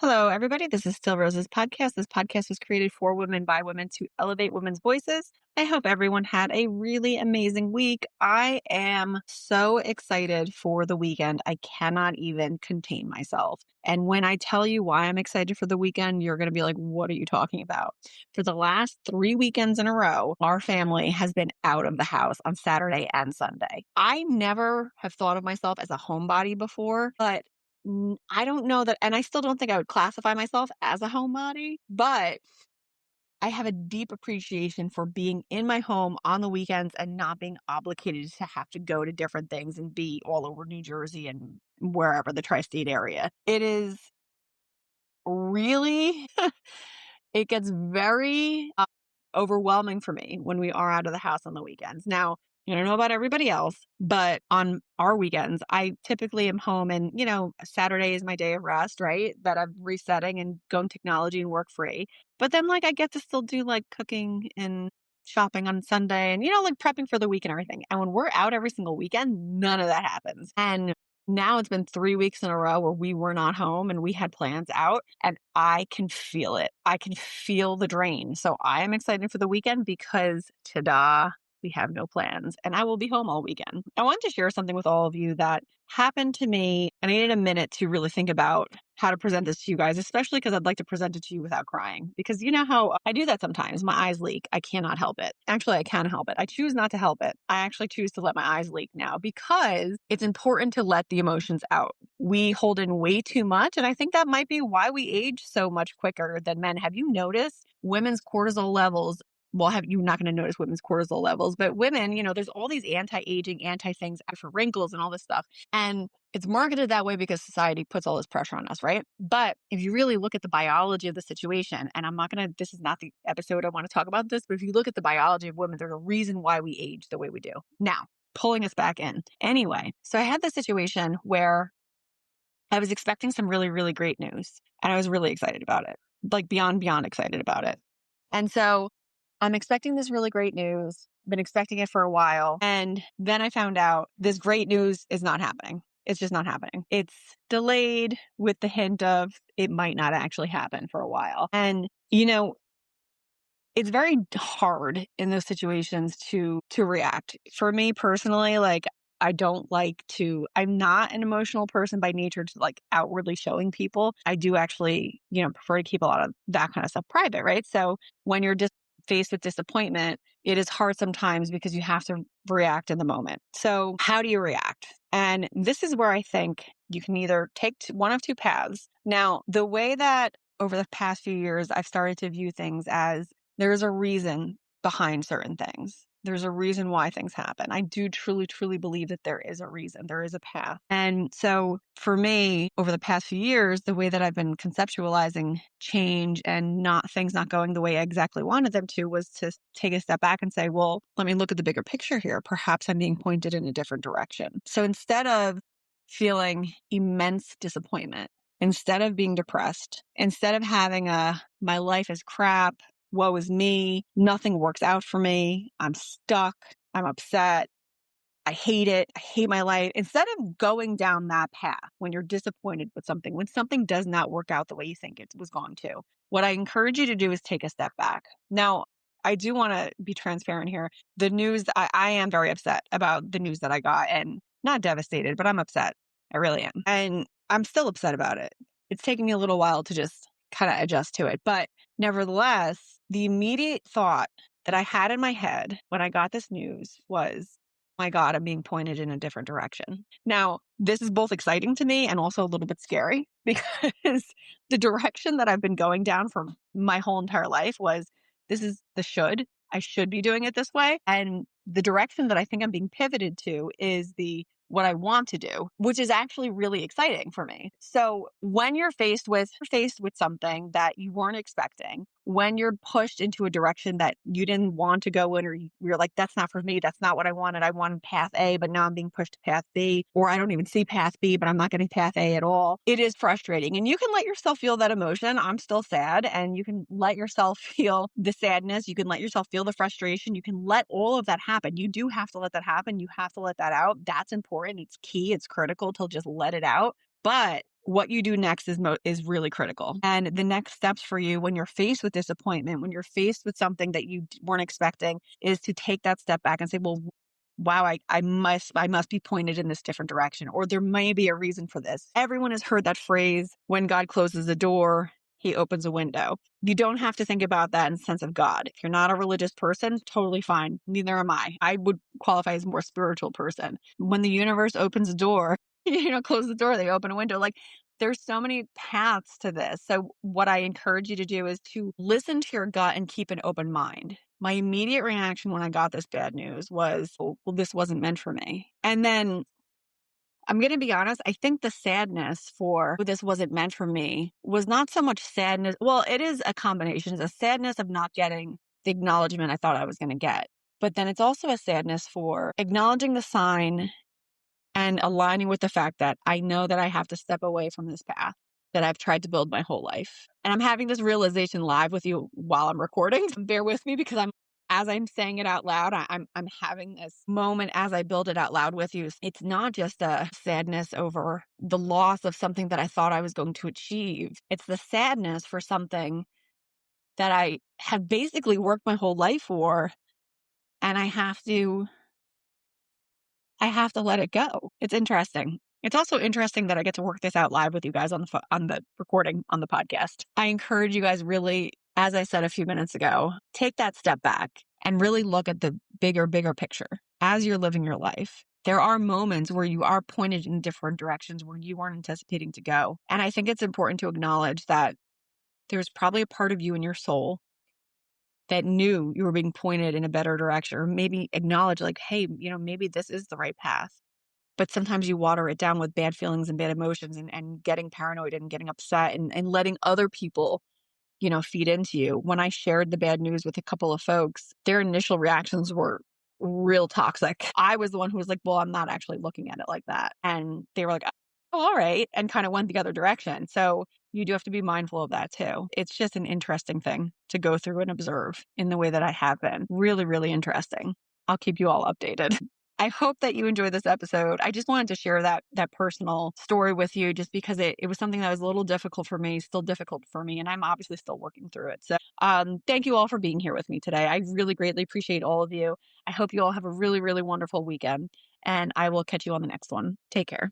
Hello, everybody. This is Still Rose's podcast. This podcast was created for women by women to elevate women's voices. I hope everyone had a really amazing week. I am so excited for the weekend. I cannot even contain myself. And when I tell you why I'm excited for the weekend, you're going to be like, what are you talking about? For the last 3 weekends in a row, our family has been out of the house on Saturday and Sunday. I never have thought of myself as a homebody before, but I don't know that, and I still don't think I would classify myself as a homebody, but I have a deep appreciation for being in my home on the weekends and not being obligated to have to go to different things and be all over New Jersey and wherever the tri-state area. It is really, it gets very overwhelming for me when we are out of the house on the weekends. Now, I don't know about everybody else, but on our weekends, I typically am home and, Saturday is my day of rest, right? That I'm resetting and going technology and work free. But then, I get to still do cooking and shopping on Sunday and, prepping for the week and everything. And when we're out every single weekend, none of that happens. And now it's been 3 weeks in a row where we were not home and we had plans out, and I can feel it. I can feel the drain. So I am excited for the weekend because ta-da, we have no plans and I will be home all weekend. I want to share something with all of you that happened to me, and I needed a minute to really think about how to present this to you guys, especially because I'd like to present it to you without crying. Because you know how I do that sometimes. My eyes leak. I cannot help it. Actually, I can help it. I choose not to help it. I actually choose to let my eyes leak now because it's important to let the emotions out. We hold in way too much. And I think that might be why we age so much quicker than men. Have you noticed women's cortisol levels? Well, you're not going to notice women's cortisol levels, but women, there's all these anti-aging, anti-things for wrinkles and all this stuff. And it's marketed that way because society puts all this pressure on us, right? But if you really look at the biology of the situation, and this is not the episode I want to talk about this, but if you look at the biology of women, there's a reason why we age the way we do. Now, pulling us back in. Anyway, so I had this situation where I was expecting some really, really great news, and I was really excited about it, beyond excited about it. And so I'm expecting this really great news, been expecting it for a while. And then I found out this great news is not happening. It's just not happening. It's delayed with the hint of it might not actually happen for a while. And, it's very hard in those situations to react. For me personally, I don't like to, I'm not an emotional person by nature to outwardly showing people. I do actually, prefer to keep a lot of that kind of stuff private, right? So when you're just faced with disappointment, it is hard sometimes because you have to react in the moment. So how do you react? And this is where I think you can either take one of two paths. Now, the way that over the past few years, I've started to view things as there's a reason behind certain things. There's a reason why things happen. I do truly, truly believe that there is a reason, there is a path. And so for me, over the past few years, the way that I've been conceptualizing change and things not going the way I exactly wanted them to was to take a step back and say, well, let me look at the bigger picture here. Perhaps I'm being pointed in a different direction. So instead of feeling immense disappointment, instead of being depressed, instead of having my life is crap, woe is me, nothing works out for me, I'm stuck, I'm upset, I hate it, I hate my life. Instead of going down that path when you're disappointed with something, when something does not work out the way you think it was going to, what I encourage you to do is take a step back. Now, I do want to be transparent here. The news, I am very upset about the news that I got, and not devastated, but I'm upset. I really am. And I'm still upset about it. It's taken me a little while to just kind of adjust to it. But nevertheless, the immediate thought that I had in my head when I got this news was, my God, I'm being pointed in a different direction. Now, this is both exciting to me and also a little bit scary because the direction that I've been going down for my whole entire life was this is the should. I should be doing it this way. And the direction that I think I'm being pivoted to is what I want to do, which is actually really exciting for me. So when you're faced with something that you weren't expecting, when you're pushed into a direction that you didn't want to go in, or you're like, that's not for me, that's not what I wanted. I wanted path A, but now I'm being pushed to path B, or I don't even see path B, but I'm not getting path A at all. It is frustrating. And you can let yourself feel that emotion. I'm still sad. And you can let yourself feel the sadness. You can let yourself feel the frustration. You can let all of that happen. You do have to let that happen. You have to let that out. That's important. It's key. It's critical to just let it out. But what you do next is really critical. And the next steps for you when you're faced with disappointment, when you're faced with something that you weren't expecting, is to take that step back and say, well, wow, I must be pointed in this different direction, or there may be a reason for this. Everyone has heard that phrase, when God closes a door, he opens a window. You don't have to think about that in the sense of God. If you're not a religious person, totally fine. Neither am I. I would qualify as a more spiritual person. When the universe opens a door, close the door, they open a window. Like, there's so many paths to this. So what I encourage you to do is to listen to your gut and keep an open mind. My immediate reaction when I got this bad news was, oh, well, this wasn't meant for me. And then I'm going to be honest, I think the sadness for this wasn't meant for me was not so much sadness. Well, it is a combination. It's a sadness of not getting the acknowledgement I thought I was going to get. But then it's also a sadness for acknowledging the sign and aligning with the fact that I know that I have to step away from this path that I've tried to build my whole life. And I'm having this realization live with you while I'm recording. Bear with me because as I'm saying it out loud, I'm having this moment as I build it out loud with you. It's not just a sadness over the loss of something that I thought I was going to achieve. It's the sadness for something that I have basically worked my whole life for, and I have to let it go. It's interesting. It's also interesting that I get to work this out live with you guys on the recording on the podcast. I encourage you guys really, as I said a few minutes ago, take that step back and really look at the bigger picture as you're living your life. There are moments where you are pointed in different directions where you weren't anticipating to go. And I think it's important to acknowledge that there's probably a part of you in your soul that knew you were being pointed in a better direction, or maybe acknowledge like, hey, maybe this is the right path. But sometimes you water it down with bad feelings and bad emotions and getting paranoid and getting upset and letting other people, feed into you. When I shared the bad news with a couple of folks, their initial reactions were real toxic. I was the one who was like, well, I'm not actually looking at it like that. And they were like, oh, all right. And kind of went the other direction. So you do have to be mindful of that too. It's just an interesting thing to go through and observe in the way that I have been. Really, really interesting. I'll keep you all updated. I hope that you enjoyed this episode. I just wanted to share that personal story with you just because it was something that was a little difficult for me, still difficult for me, and I'm obviously still working through it. So thank you all for being here with me today. I really greatly appreciate all of you. I hope you all have a really, really wonderful weekend, and I will catch you on the next one. Take care.